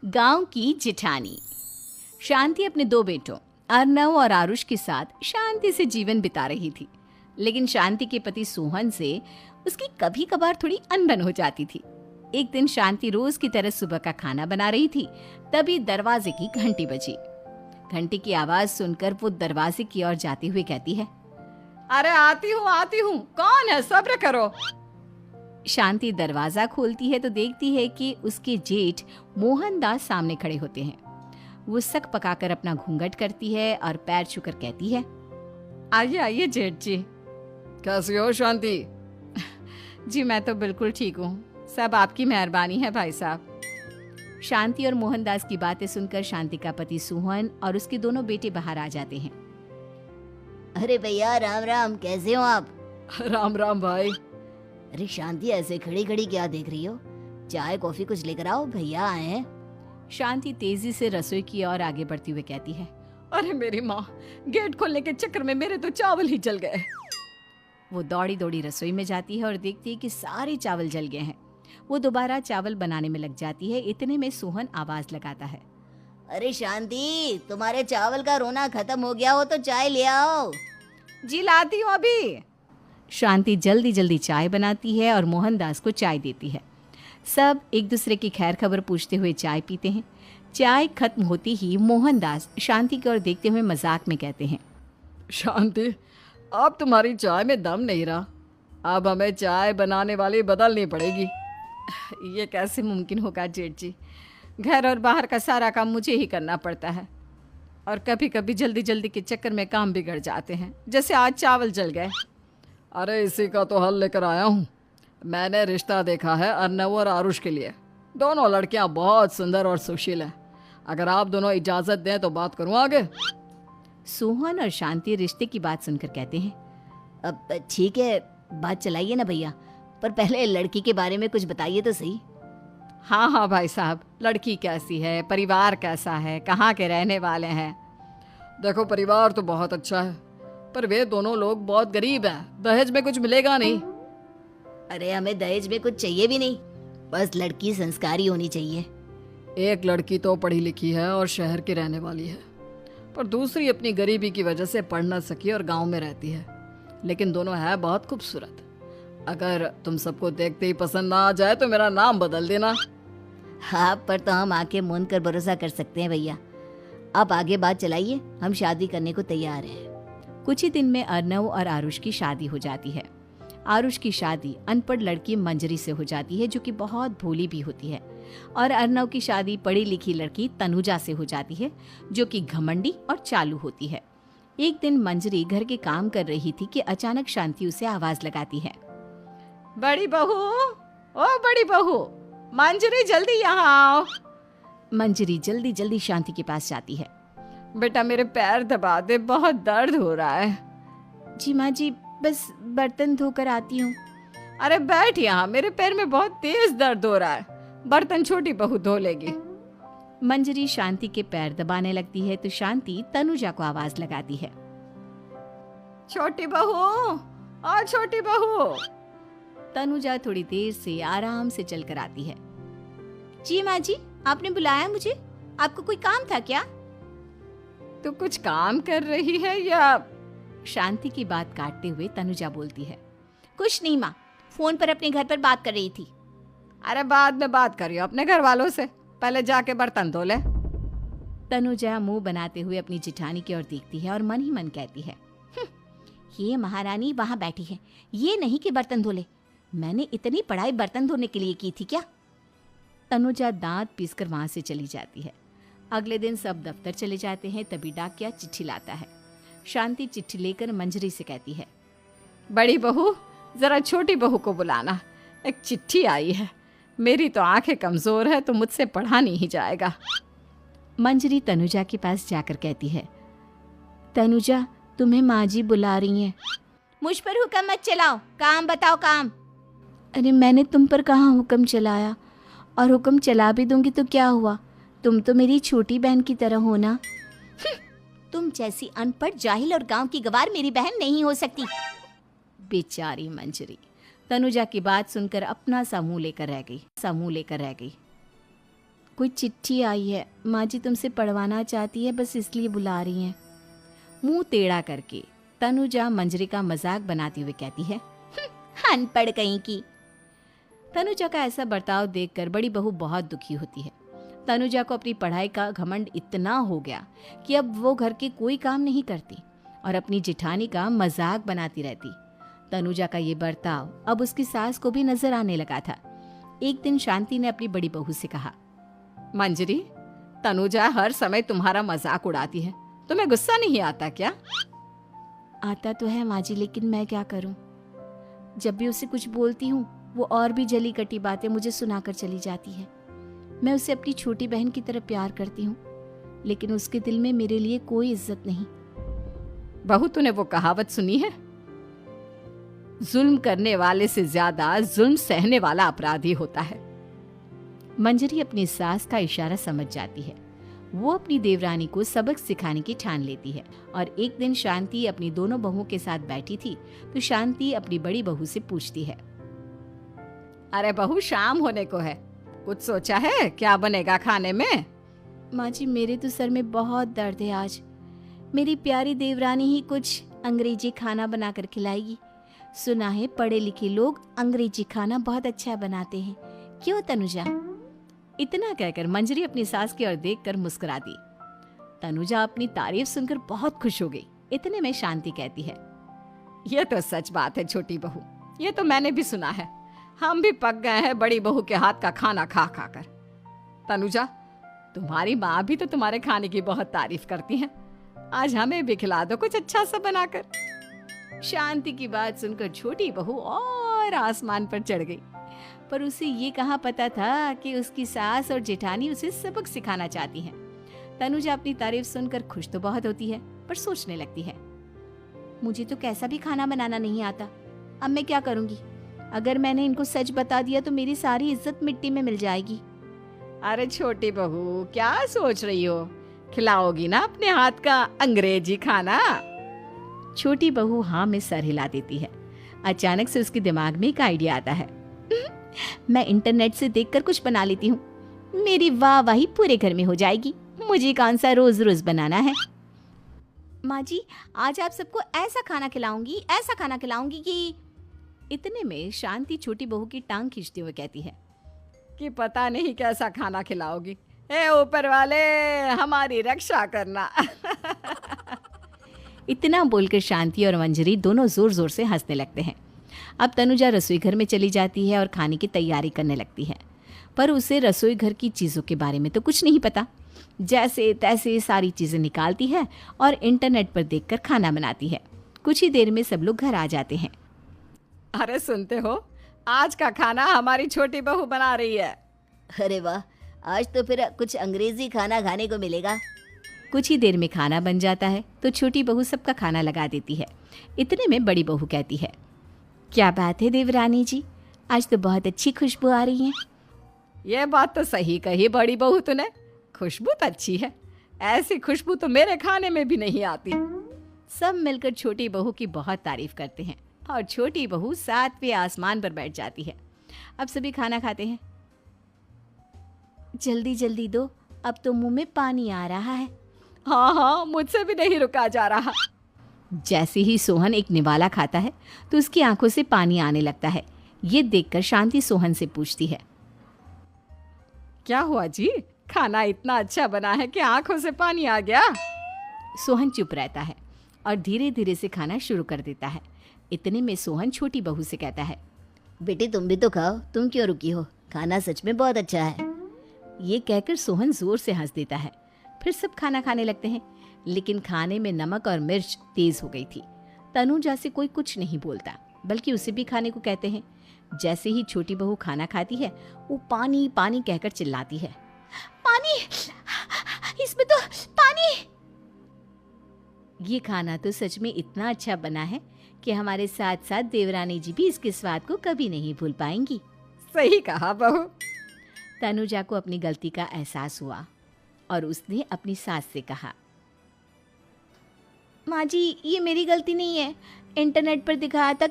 गांव की जिठानी। शांति अपने दो बेटों अर्नव और आरुष के साथ शांति से जीवन बिता रही थी। लेकिन शांति के पति सोहन से उसकी कभी कभार थोड़ी अनबन हो जाती थी। एक दिन शांति रोज की तरह सुबह का खाना बना रही थी, तभी दरवाजे की घंटी बजी। घंटी की आवाज सुनकर वो दरवाजे की ओर जाते हुए कहती है, अरे आती हूँ, कौन है, सब्र करो। शांति दरवाजा खोलती है तो देखती है कि उसके जेठ मोहनदास सामने खड़े होते हैं। वो सक पकाकर अपना घूंघट करती है और पैर छूकर कहती है, आइए आइए जेठ जी। कैसी हो शांति? जी मैं तो बिल्कुल ठीक हूँ, सब आपकी मेहरबानी है भाई साहब। शांति और मोहनदास की बातें सुनकर शांति का पति सोहन और उसके दोनों बेटे बाहर आ जाते हैं। अरे भैया राम राम, कैसे हो आप? राम राम भाई। अरे शांति, ऐसे खड़ी खड़ी क्या देख रही हो? चाय कॉफी कुछ लेकर आओ, भैया आए हैं। शांति तेजी से रसोई की ओर आगे बढ़ती हुए कहती है, अरे मेरी माँ, गेट खोलने के चक्कर में मेरे तो चावल ही जल गए। वो दौड़ी दौड़ी रसोई में जाती है और देखती है कि सारे चावल जल गए हैं। वो दोबारा चावल बनाने में लग जाती है। इतने में सोहन आवाज लगाता है, अरे शांति, तुम्हारे चावल का रोना खत्म हो गया हो तो चाय ले आओ। जी लाती हूँ अभी। शांति जल्दी जल्दी चाय बनाती है और मोहनदास को चाय देती है। सब एक दूसरे की खैर खबर पूछते हुए चाय पीते हैं। चाय खत्म होती ही मोहनदास शांति की ओर देखते हुए मजाक में कहते हैं, शांति, अब तुम्हारी चाय में दम नहीं रहा, अब हमें चाय बनाने वाली बदलनी पड़ेगी। ये कैसे मुमकिन होगा जेठ जी, घर और बाहर का सारा काम मुझे ही करना पड़ता है और कभी कभी जल्दी जल्दी के चक्कर में काम बिगड़ जाते हैं, जैसे आज चावल जल गए। अरे इसी का तो हल लेकर आया हूँ। मैंने रिश्ता देखा है अर्नव और आरुष के लिए। दोनों लड़कियाँ बहुत सुंदर और सुशील हैं। अगर आप दोनों इजाज़त दें तो बात करूँ आगे। सोहन और शांति रिश्ते की बात सुनकर कहते हैं, अब ठीक है, बात चलाइए ना भैया, पर पहले लड़की के बारे में कुछ बताइए तो सही। हाँ हाँ भाई साहब, लड़की कैसी है, परिवार कैसा है, कहाँ के रहने वाले हैं? देखो, परिवार तो बहुत अच्छा है, पर वे दोनों लोग बहुत गरीब हैं। दहेज में कुछ मिलेगा नहीं। अरे हमें दहेज में कुछ चाहिए भी नहीं, बस लड़की संस्कारी होनी चाहिए। एक लड़की तो पढ़ी लिखी है और शहर की रहने वाली है, पर दूसरी अपनी गरीबी की वजह से पढ़ न सकी और गांव में रहती है। लेकिन दोनों है बहुत खूबसूरत। अगर तुम सबको देखते ही पसंद ना आ जाए तो मेरा नाम बदल देना। हाँ, पर तो हम आके मूंद कर भरोसा कर सकते हैं भैया। आप आगे बात चलाइए, हम शादी करने को तैयार हैं। कुछ ही दिन में अर्नव और आरुष की शादी हो जाती है। आरुष की शादी अनपढ़ लड़की मंजरी से हो जाती है, जो कि बहुत भोली भी होती है, और अर्नव की शादी पढ़ी लिखी लड़की तनुजा से हो जाती है, जो कि घमंडी और चालू होती है। एक दिन मंजरी घर के काम कर रही थी कि अचानक शांति उसे आवाज लगाती है, बड़ी बहू, ओ बड़ी बहू, मंजरी जल्दी यहाँ आओ। मंजरी जल्दी जल्दी शांति के पास जाती है। बेटा मेरे पैर दबा दे, बहुत दर्द हो रहा है। जी माँ जी, बस बर्तन धोकर आती हूँ। अरे बैठ यहाँ, मेरे पैर में बहुत तेज दर्द हो रहा है, बर्तन छोटी बहू धो लेगी। मंजरी शांति के पैर दबाने लगती है तो शांति तनुजा को आवाज लगाती है, छोटी बहू, ओ छोटी बहू। तनुजा थोड़ी देर से आराम से चलकर आती है। जी माँ जी, आपने बुलाया मुझे? आपको कोई काम था क्या? तू कुछ काम कर रही है या? शांति की बात काटते हुए तनुजा बोलती है, कुछ नहीं माँ, फोन पर अपने घर पर बात कर रही थी। अरे बाद में बात करियो अपने घर वालों से, पहले जाके बर्तन धो ले। तनुजा मुंह बनाते हुए अपनी जिठानी की ओर देखती है और मन ही मन कहती है, ये महारानी वहाँ बैठी है, ये नहीं कि बर्तन धो ले। मैंने इतनी पढ़ाई बर्तन धोने के लिए की थी क्या? तनुजा दांत पीसकर वहां से चली जाती है। अगले दिन सब दफ्तर चले जाते हैं, तभी डाकिया चिट्ठी लाता है। शांति चिट्ठी लेकर मंजरी से कहती है, बड़ी बहू, जरा छोटी बहू को बुलाना, एक चिट्ठी आई है। मेरी तो आंखें कमजोर है तो मुझसे पढ़ा नहीं जाएगा। मंजरी तनुजा के पास जाकर कहती है, तनुजा, तुम्हें माँ जी बुला रही हैं। मुझ पर हुक्म मत चलाओ, काम बताओ काम। अरे मैंने तुम पर कहाँ हुक्म चलाया, और हुक्म चला भी दूंगी तो क्या हुआ, तुम तो मेरी छोटी बहन की तरह हो ना। तुम जैसी अनपढ़, जाहिल और गांव की गवार मेरी बहन नहीं हो सकती। बेचारी मंजरी तनुजा की बात सुनकर अपना सा मुंह लेकर रह गई। कोई चिट्ठी आई है, माँ जी तुमसे पढ़वाना चाहती है, बस इसलिए बुला रही हैं। मुंह टेढ़ा करके तनुजा मंजरी का मजाक बनाती हुए कहती है, अनपढ़ कहीं की। तनुजा का ऐसा बर्ताव देखकर बड़ी बहू बहुत दुखी होती है। तनुजा को अपनी पढ़ाई का घमंड इतना हो गया कि अब वो घर के कोई काम नहीं करती और अपनी जेठानी का मजाक बनाती रहती। तनुजा का ये बर्ताव अब उसकी सास को भी नजर आने लगा था। एक दिन शांति ने अपनी बड़ी बहू से कहा, मंजरी, तनुजा हर समय तुम्हारा मजाक उड़ाती है, तुम्हें गुस्सा नहीं आता क्या? आता तो है माँ जी, लेकिन मैं क्या करूं? जब भी उसे कुछ बोलती हूँ वो और भी जली कटी बातें मुझे सुनाकर चली जाती है। मैं उसे अपनी छोटी बहन की तरह प्यार करती हूँ, लेकिन उसके दिल में मेरे लिए कोई इज्जत नहीं। बहू, तूने वो कहावत सुनी है, जुल्म करने वाले से ज्यादा जुल्म सहने वाला अपराधी होता है। मंजरी अपनी सास का इशारा समझ जाती है। वो अपनी देवरानी को सबक सिखाने की ठान लेती है और एक दिन शांति अपनी दोनों बहुओं के साथ बैठी थी तो शांति अपनी बड़ी बहू से पूछती है, अरे बहू, शाम होने को है, कुछ सोचा है क्या बनेगा खाने में? माँ जी, मेरे तो सर में बहुत दर्द है आज। मेरी प्यारी देवरानी ही कुछ अंग्रेजी खाना बनाकर खिलाएगी। सुना है पढ़े लिखे लोग अंग्रेजी खाना बहुत अच्छा बनाते हैं, क्यों तनुजा? इतना कहकर मंजरी अपनी सास की ओर देखकर मुस्कुरा दी। तनुजा अपनी तारीफ सुनकर बहुत खुश हो गई। इतने में शांति कहती है, ये तो सच बात है छोटी बहू, ये तो मैंने भी सुना है। हम भी पक गए हैं बड़ी बहू के हाथ का खाना खा खा कर। तनुजा, तुम्हारी माँ भी तो तुम्हारे खाने की बहुत तारीफ करती हैं। आज हमें भी खिला दो कुछ अच्छा सा बनाकर। शांति की बात सुनकर छोटी बहू और आसमान पर चढ़ गई, पर उसे ये कहाँ पता था कि उसकी सास और जेठानी उसे सबक सिखाना चाहती हैं। तनुजा अपनी तारीफ सुनकर खुश तो बहुत होती है, पर सोचने लगती है, मुझे तो कैसा भी खाना बनाना नहीं आता। अब मैं क्या करूंगी? अगर मैंने इनको सच बता दिया तो मेरी सारी इज्जत मिट्टी में मिल जाएगी। अरे छोटी बहू, क्या सोच रही हो? खिलाओगी ना अपने हाथ का अंग्रेजी खाना? छोटी बहू हाँ में सर हिला देती है। अचानक से उसके दिमाग में एक आइडिया आता है। मैं इंटरनेट से देखकर कुछ बना लेती हूँ, मेरी वाहवाही पूरे घर में हो जाएगी। मुझे कौन सा रोज रोज बनाना है। माँ जी, आज आप सबको ऐसा खाना खिलाऊंगी कि। इतने में शांति छोटी बहू की टांग खींचते हुए कहती है कि पता नहीं कैसा खाना खिलाओगी। ए ऊपर वाले, हमारी रक्षा करना। इतना बोलकर शांति और मंजरी दोनों जोर जोर से हंसने लगते हैं। अब तनुजा रसोई घर में चली जाती है और खाने की तैयारी करने लगती है, पर उसे रसोई घर की चीज़ों के बारे में तो कुछ नहीं पता। जैसे तैसे सारी चीज़ें निकालती है और इंटरनेट पर देखकर खाना बनाती है। कुछ ही देर में सब लोग घर आ जाते हैं। अरे सुनते हो, आज का खाना हमारी छोटी बहू बना रही है। अरे वाह, आज तो फिर कुछ अंग्रेजी खाना खाने को मिलेगा। कुछ ही देर में खाना बन जाता है तो छोटी बहू सबका खाना लगा देती है। इतने में बड़ी बहू कहती है, क्या बात है देवरानी जी, आज तो बहुत अच्छी खुशबू आ रही है। ये बात तो सही कही बड़ी बहू तूने, खुशबू तो अच्छी है। ऐसी खुशबू तो मेरे खाने में भी नहीं आती। सब मिलकर छोटी बहू की बहुत तारीफ करते हैं और छोटी बहू 7वें आसमान पर बैठ जाती है। अब सभी खाना खाते हैं। जल्दी जल्दी दो, अब तो मुंह में पानी आ रहा है। हाँ, मुझसे भी नहीं रुका जा रहा। जैसे ही सोहन एक निवाला खाता है तो उसकी आंखों से पानी आने लगता है। ये देखकर शांति सोहन से पूछती है, क्या हुआ जी, खाना इतना अच्छा बना है कि आंखों से पानी आ गया? सोहन चुप रहता है और धीरे धीरे से खाना शुरू कर देता है। इतने में सोहन छोटी बहू से कहता है, बेटी तुम भी तो खाओ, तुम क्यों रुकी हो? खाना सच में बहुत अच्छा है। ये कहकर सोहन जोर से हंस देता है। फिर सब खाना खाने लगते हैं, लेकिन खाने में नमक और मिर्च तेज हो गई थी। तनुजा से कोई कुछ नहीं बोलता, बल्कि उसे भी खाने को कहते हैं। जैसे ही छोटी बहू खाना खाती है वो पानी पानी कहकर चिल्लाती है, पानी, इसमें तो पानी। ये खाना तो सच में इतना अच्छा बना है कि हमारे साथ साथ देवरानी जी भी इसके स्वाद को कभी नहीं भूल पाएंगी। सही कहा बहू। तनुजा को अपनी गलती का एहसास हुआ और उसने अपनी सास से कहा, माँ जी, ये मेरी गलती नहीं है। इंटरनेट पर दिखाया था